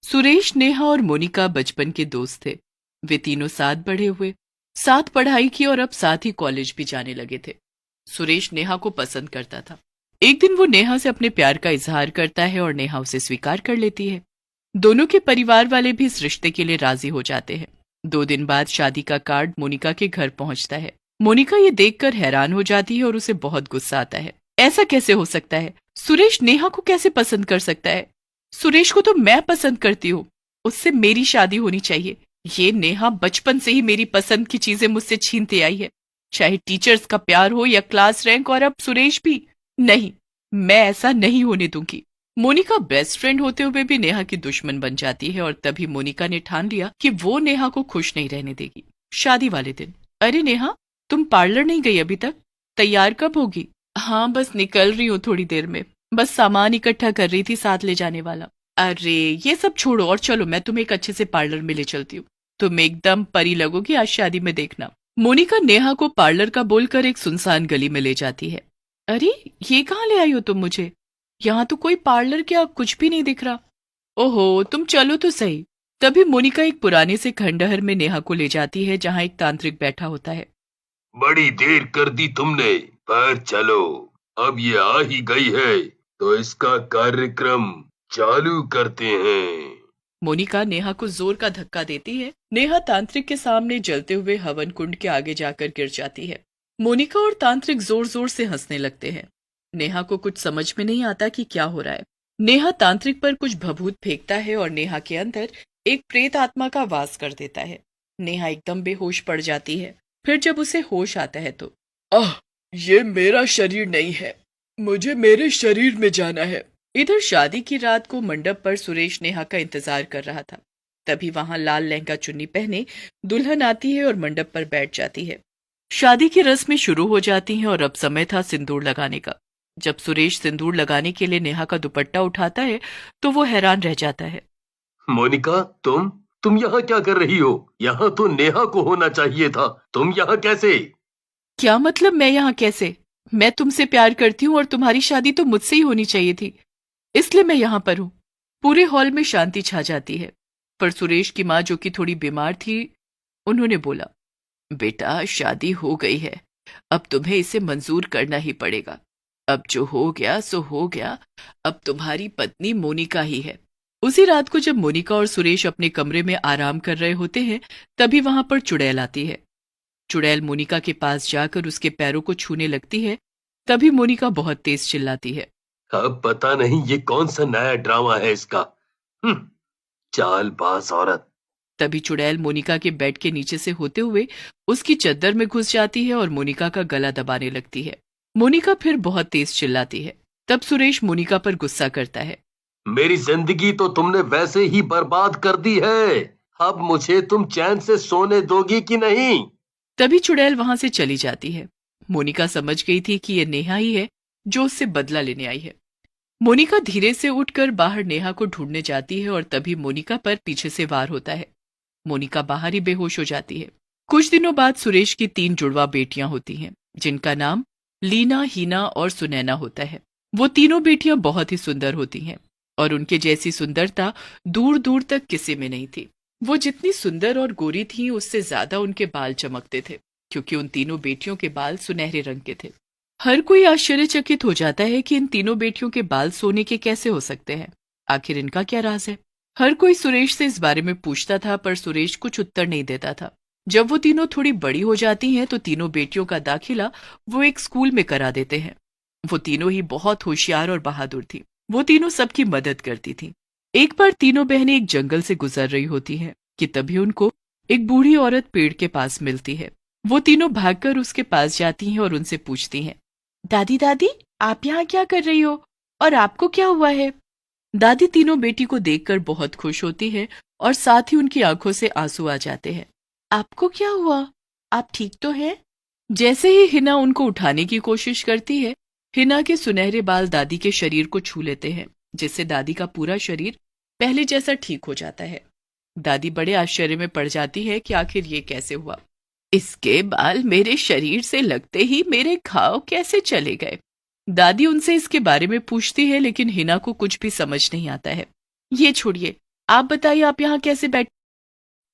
सुरेश, नेहा और मोनिका बचपन के दोस्त थे। वे तीनों साथ बड़े हुए, साथ पढ़ाई की और अब साथ ही कॉलेज भी जाने लगे थे। सुरेश नेहा को पसंद करता था। एक दिन वो नेहा से अपने प्यार का इजहार करता है और नेहा उसे स्वीकार कर लेती है। दोनों के परिवार वाले भी इस रिश्ते के लिए राजी हो जाते हैं। 2 दिन बाद शादी का कार्ड मोनिका के घर पहुंचता है। मोनिका ये देखकर हैरान हो जाती है और उसे बहुत गुस्सा आता है। ऐसा कैसे हो सकता है? सुरेश नेहा को कैसे पसंद कर सकता है? सुरेश को तो मैं पसंद करती हूँ, उससे मेरी शादी होनी चाहिए। ये नेहा बचपन से ही मेरी पसंद की चीजें मुझसे छीनते आई है, चाहे टीचर्स का प्यार हो या क्लास रैंक, और अब सुरेश भी। नहीं, मैं ऐसा नहीं होने दूंगी। मोनिका बेस्ट फ्रेंड होते हुए भी नेहा की दुश्मन बन जाती है और तभी मोनिका ने ठान लिया कि वो नेहा को खुश नहीं रहने देगी। शादी वाले दिन, अरे नेहा, तुम पार्लर नहीं गई अभी तक? तैयार कब होगी? हाँ, बस निकल रही हूँ थोड़ी देर में। बस सामान इकट्ठा कर रही थी, साथ ले जाने वाला। अरे ये सब छोड़ो और चलो, मैं तुम्हें एक अच्छे से पार्लर में ले चलती हूँ। तुम एकदम परी लगोगी आज शादी में, देखना। मोनिका नेहा को पार्लर का बोलकर एक सुनसान गली में ले जाती है। अरे ये कहाँ ले आई हो तुम मुझे? यहाँ तो कोई पार्लर क्या कुछ भी नहीं दिख रहा। ओहो, तुम चलो तो सही। तभी मोनिका एक पुराने से खंडहर में नेहा को ले जाती है, जहाँ एक तांत्रिक बैठा होता है। बड़ी देर कर दी तुमने, पर चलो, अब ये आ ही गई है तो इसका कार्यक्रम चालू करते हैं। मोनिका नेहा को जोर का धक्का देती है। नेहा तांत्रिक के सामने जलते हुए हवन कुंड के आगे जाकर गिर जाती है। मोनिका और तांत्रिक जोर जोर से हंसने लगते हैं। नेहा को कुछ समझ में नहीं आता कि क्या हो रहा है। नेहा तांत्रिक पर कुछ भभूत फेंकता है और नेहा के अंदर एक प्रेत आत्मा का वास कर देता है। नेहा एकदम बेहोश पड़ जाती है। फिर जब उसे होश आता है तो ये मेरा शरीर नहीं है, मुझे मेरे शरीर में जाना है। इधर शादी की रात को मंडप पर सुरेश नेहा का इंतजार कर रहा था। तभी वहां लाल लहंगा चुन्नी पहने दुल्हन आती है और मंडप पर बैठ जाती है। शादी की रस्में शुरू हो जाती हैं और अब समय था सिंदूर लगाने का। जब सुरेश सिंदूर लगाने के लिए नेहा का दुपट्टा उठाता है तो वो हैरान रह जाता है। मोनिका, तुम यहाँ क्या कर रही हो? यहाँ तो नेहा को होना चाहिए था, तुम यहाँ कैसे? क्या मतलब मैं यहाँ कैसे? मैं तुमसे प्यार करती हूँ और तुम्हारी शादी तो मुझसे ही होनी चाहिए थी, इसलिए मैं यहाँ पर हूँ। पूरे हॉल में शांति छा जाती है। पर सुरेश की माँ, जो कि थोड़ी बीमार थी, उन्होंने बोला, बेटा शादी हो गई है, अब तुम्हें इसे मंजूर करना ही पड़ेगा। अब जो हो गया सो हो गया, अब तुम्हारी पत्नी मोनिका ही है। उसी रात को जब मोनिका और सुरेश अपने कमरे में आराम कर रहे होते हैं, तभी वहां पर चुड़ैल आती है। चुड़ैल मोनिका के पास जाकर उसके पैरों को छूने लगती है। तभी मोनिका बहुत तेज चिल्लाती है। अब पता नहीं ये कौन सा नया ड्रामा है इसका। हम्म, चालबाज औरत। तभी चुड़ैल मोनिका के बेड के नीचे से होते हुए उसकी चद्दर में घुस जाती है और मोनिका का गला दबाने लगती है। मोनिका फिर बहुत तेज चिल्लाती है। तब सुरेश मोनिका पर गुस्सा करता है। मेरी जिंदगी तो तुमने वैसे ही बर्बाद कर दी है, अब मुझे तुम चैन से सोने दोगी कि नहीं? तभी चुड़ैल वहां से चली जाती है। मोनिका समझ गई थी कि यह नेहा ही है जो उससे बदला लेने आई है। मोनिका धीरे से उठकर बाहर नेहा को ढूंढने जाती है और तभी मोनिका पर पीछे से वार होता है। मोनिका बाहर ही बेहोश हो जाती है। कुछ दिनों बाद सुरेश की 3 जुड़वा बेटियां होती हैं, जिनका नाम लीना, हीना और सुनैना होता है। वो तीनों बेटियां बहुत ही सुंदर होती हैं और उनके जैसी सुंदरता दूर दूर तक किसी में नहीं थी। वो जितनी सुंदर और गोरी थीं, उससे ज्यादा उनके बाल चमकते थे, क्योंकि उन तीनों बेटियों के बाल सुनहरे रंग के थे। हर कोई आश्चर्यचकित हो जाता है कि इन तीनों बेटियों के बाल सोने के कैसे हो सकते हैं। आखिर इनका क्या राज है? हर कोई सुरेश से इस बारे में पूछता था, पर सुरेश कुछ उत्तर नहीं देता था। जब वो तीनों थोड़ी बड़ी हो जाती हैं तो तीनों बेटियों का दाखिला वो एक स्कूल में करा देते हैं। वो तीनों ही बहुत होशियार और बहादुर थी। वो तीनों सबकी मदद करती थी। एक बार तीनों बहनें एक जंगल से गुजर रही होती हैं कि तभी उनको एक बूढ़ी औरत पेड़ के पास मिलती है। वो तीनों भागकर उसके पास जाती हैं और उनसे पूछती हैं, दादी दादी, आप यहाँ क्या कर रही हो और आपको क्या हुआ है? दादी तीनों बेटी को देखकर बहुत खुश होती है और साथ ही उनकी आंखों से आंसू आ जाते हैं। आपको क्या हुआ? आप ठीक तो हैं? जैसे ही हिना उनको उठाने की कोशिश करती है, हिना के सुनहरे बाल दादी के शरीर को छू लेते हैं, जिससे दादी का पूरा शरीर पहले जैसा ठीक हो जाता है। दादी बड़े आश्चर्य में पड़ जाती है कि आखिर ये कैसे हुआ। इसके बाल मेरे शरीर से लगते ही मेरे घाव कैसे चले गए? दादी उनसे इसके बारे में पूछती है, लेकिन हिना को कुछ भी समझ नहीं आता है। ये छोड़िए, आप बताइए, आप यहाँ कैसे बैठ?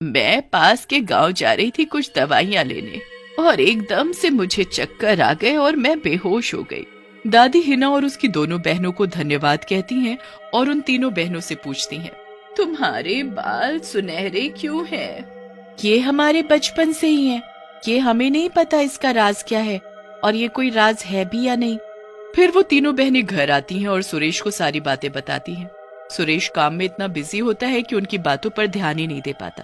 मैं पास के गांव जा रही थी कुछ दवाइयां लेने और एकदम से मुझे चक्कर आ गए और मैं बेहोश हो गई। दादी हिना और उसकी दोनों बहनों को धन्यवाद कहती हैं और उन तीनों बहनों से पूछती हैं, तुम्हारे बाल सुनहरे क्यों हैं? ये हमारे बचपन से ही हैं। ये हमें नहीं पता इसका राज क्या है और ये कोई राज है भी या नहीं। फिर वो तीनों बहनें घर आती हैं और सुरेश को सारी बातें बताती हैं। सुरेश काम में इतना बिजी होता है कि उनकी बातों पर ध्यान ही नहीं दे पाता।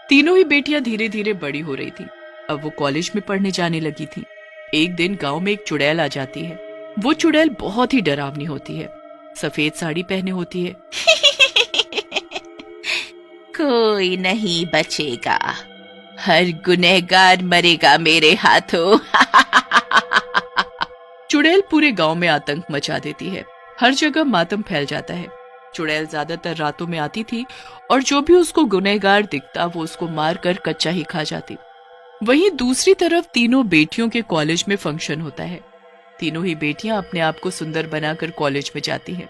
तीनों ही बेटियां धीरे धीरे बड़ी हो रही थी। अब वो कॉलेज में पढ़ने जाने लगी थी। एक दिन गांव में एक चुड़ैल आ जाती है। वो चुड़ैल बहुत ही डरावनी होती है। सफेद साड़ी पहने होती है। कोई नहीं बचेगा, हर गुनहगार मरेगा मेरे हाथों। चुड़ैल पूरे गांव में आतंक मचा देती है। हर जगह मातम फैल जाता है। चुड़ैल ज्यादातर रातों में आती थी और जो भी उसको गुनहगार दिखता वो उसको मार कर कच्चा ही खा जाती। वहीं दूसरी तरफ तीनों बेटियों के कॉलेज में फंक्शन होता है। तीनों ही बेटियां अपने आप को सुंदर बनाकर कॉलेज में जाती हैं।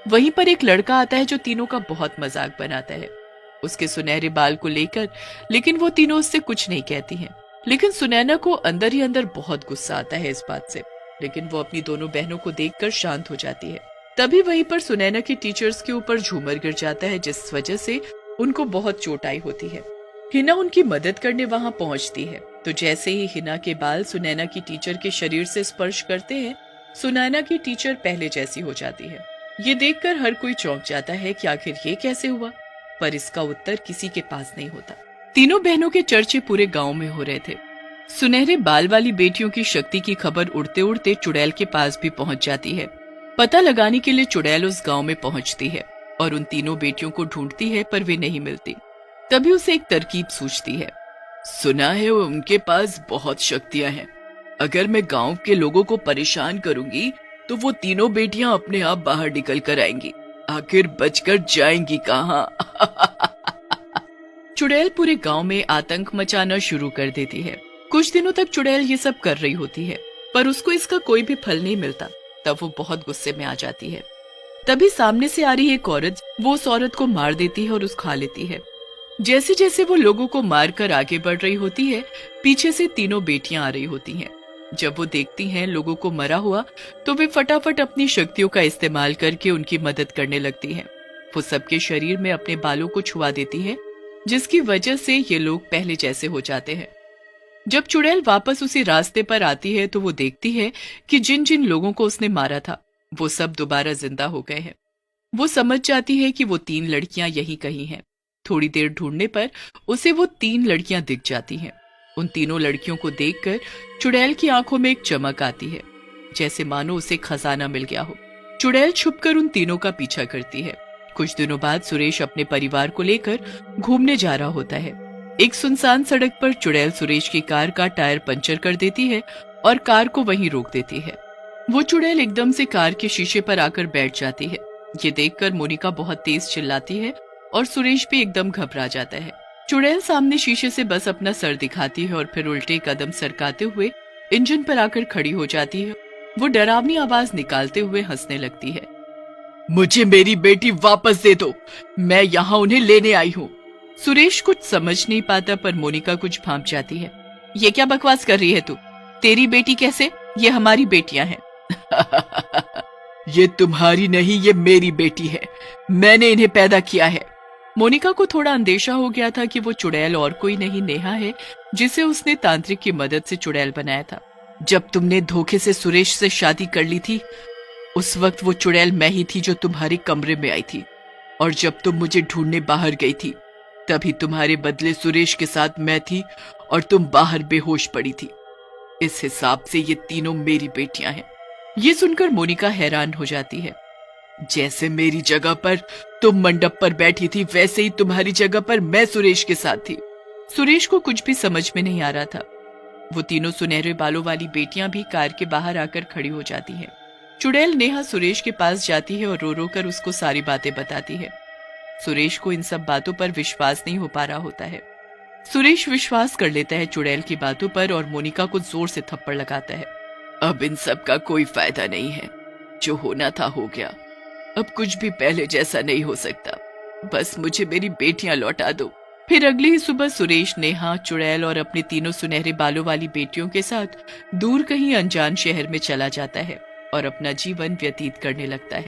वहीं पर एक लड़का आता है जो तीनों का बहुत मजाक बनाता है उसके सुनहरे बाल को लेकर, लेकिन वो तीनों उससे कुछ नहीं कहती हैं। लेकिन सुनैना को अंदर ही अंदर बहुत गुस्सा आता है इस बात से, लेकिन वो अपनी दोनों बहनों को देखकर शांत हो जाती है। तभी वहीं पर सुनैना के टीचर्स के ऊपर झूमर गिर जाता है, जिस वजह से उनको बहुत चोट आई होती है। हिना उनकी मदद करने वहां पहुंचती है, तो जैसे ही हिना के बाल सुनैना की टीचर के शरीर से स्पर्श करते हैं, सुनैना की टीचर पहले जैसी हो जाती है। ये देखकर हर कोई चौंक जाता है कि आखिर ये कैसे हुआ, पर इसका उत्तर किसी के पास नहीं होता। तीनों बहनों के चर्चे पूरे गांव में हो रहे थे। सुनहरे बाल वाली बेटियों की शक्ति की खबर उड़ते उड़ते चुड़ैल के पास भी पहुंच जाती है। पता लगाने के लिए चुड़ैल उस गांव में पहुंचती है और उन तीनों बेटियों को ढूंढती है, पर वे नहीं मिलती। तभी उसे एक तरकीब सूझती है। सुना है उनके पास बहुत शक्तियां हैं। अगर मैं गांव के लोगों को परेशान करूंगी तो वो तीनों बेटियां अपने आप बाहर निकल कर आएंगी। आखिर बचकर जाएंगी कहां? चुड़ैल पूरे गांव में आतंक मचाना शुरू कर देती है। कुछ दिनों तक चुड़ैल ये सब कर रही होती है, पर उसको इसका कोई भी फल नहीं मिलता। तब वो बहुत गुस्से में आ जाती है। तभी सामने से आ रही एक औरत वो उस औरत को मार देती है और उस खा लेती है। जैसे जैसे वो लोगों को मारकर आगे बढ़ रही होती है, पीछे से तीनों बेटियां आ रही होती हैं। जब वो देखती हैं लोगों को मरा हुआ, तो वे फटाफट अपनी शक्तियों का इस्तेमाल करके उनकी मदद करने लगती हैं। वो सबके शरीर में अपने बालों को छुआ देती है, जिसकी वजह से ये लोग पहले जैसे हो जाते हैं। जब चुड़ैल वापस उसी रास्ते पर आती है तो वो देखती है कि जिन जिन लोगों को उसने मारा था वो सब दोबारा जिंदा हो गए हैं। वो समझ जाती है कि वो 3 लड़कियां यहीं कहीं हैं। थोड़ी देर ढूंढने पर उसे वो 3 लड़कियां दिख जाती हैं। उन तीनों लड़कियों को देखकर चुड़ैल की आंखों में एक चमक आती है, जैसे मानो उसे खजाना मिल गया हो। चुड़ैल छुपकर उन तीनों का पीछा करती है। कुछ दिनों बाद सुरेश अपने परिवार को लेकर घूमने जा रहा होता है। एक सुनसान सड़क पर चुड़ैल सुरेश की कार का टायर पंचर कर देती है और कार को वहीं रोक देती है। वो चुड़ैल एकदम से कार के शीशे पर आकर बैठ जाती है। ये देखकर मोनिका बहुत तेज चिल्लाती है और सुरेश भी एकदम घबरा जाता है। चुड़ैल सामने शीशे से बस अपना सर दिखाती है और फिर उल्टे कदम सरकाते हुए इंजन पर आकर खड़ी हो जाती है। वो डरावनी आवाज निकालते हुए हंसने लगती है। मुझे मेरी बेटी वापस दे दो, मैं यहाँ उन्हें लेने आई हूँ। सुरेश कुछ समझ नहीं पाता, पर मोनिका कुछ भांप जाती है। ये क्या बकवास कर रही है तू? तेरी बेटी कैसे? ये हमारी बेटियां हैं। ये तुम्हारी नहीं, ये मेरी बेटी है। मैंने इन्हें पैदा किया है। मोनिका को थोड़ा अंदेशा हो गया था कि वो चुड़ैल और कोई नहीं नेहा है, जिसे उसने तांत्रिक की मदद से चुड़ैल बनाया था। जब तुमने धोखे से सुरेश से शादी कर ली थी, उस वक्त वो चुड़ैल मैं ही थी जो तुम्हारे कमरे में आई थी, और जब तुम मुझे ढूंढने बाहर गई थी तभी तुम्हारे बदले सुरेश के साथ मैं थी और तुम बाहर बेहोश पड़ी थी। इस हिसाब से ये तीनों मेरी बेटियां हैं। ये सुनकर मोनिका हैरान हो जाती है। जैसे मेरी जगह पर तुम मंडप पर बैठी थी, वैसे ही तुम्हारी जगह पर मैं सुरेश के साथ थी। सुरेश को कुछ भी समझ में नहीं आ रहा था। वो तीनों सुनहरे बालों वाली बेटियां भी कार के बाहर आकर खड़ी हो जाती हैं। चुड़ैल नेहा सुरेश के पास जाती है और रो रो कर उसको सारी बातें बताती है। सुरेश को इन सब बातों पर विश्वास नहीं हो पा रहा होता है। सुरेश विश्वास कर लेता है चुड़ैल की बातों पर और मोनिका को जोर से थप्पड़ लगाता है। अब इन सब का कोई फायदा नहीं है। जो होना था हो गया। अब कुछ भी पहले जैसा नहीं हो सकता। बस मुझे मेरी बेटियां लौटा दो। फिर अगली ही सुबह सुरेश, नेहा, चुड़ैल और अपने तीनों सुनहरे बालों वाली बेटियों के साथ दूर कहीं अनजान शहर में चला जाता है और अपना जीवन व्यतीत करने लगता है।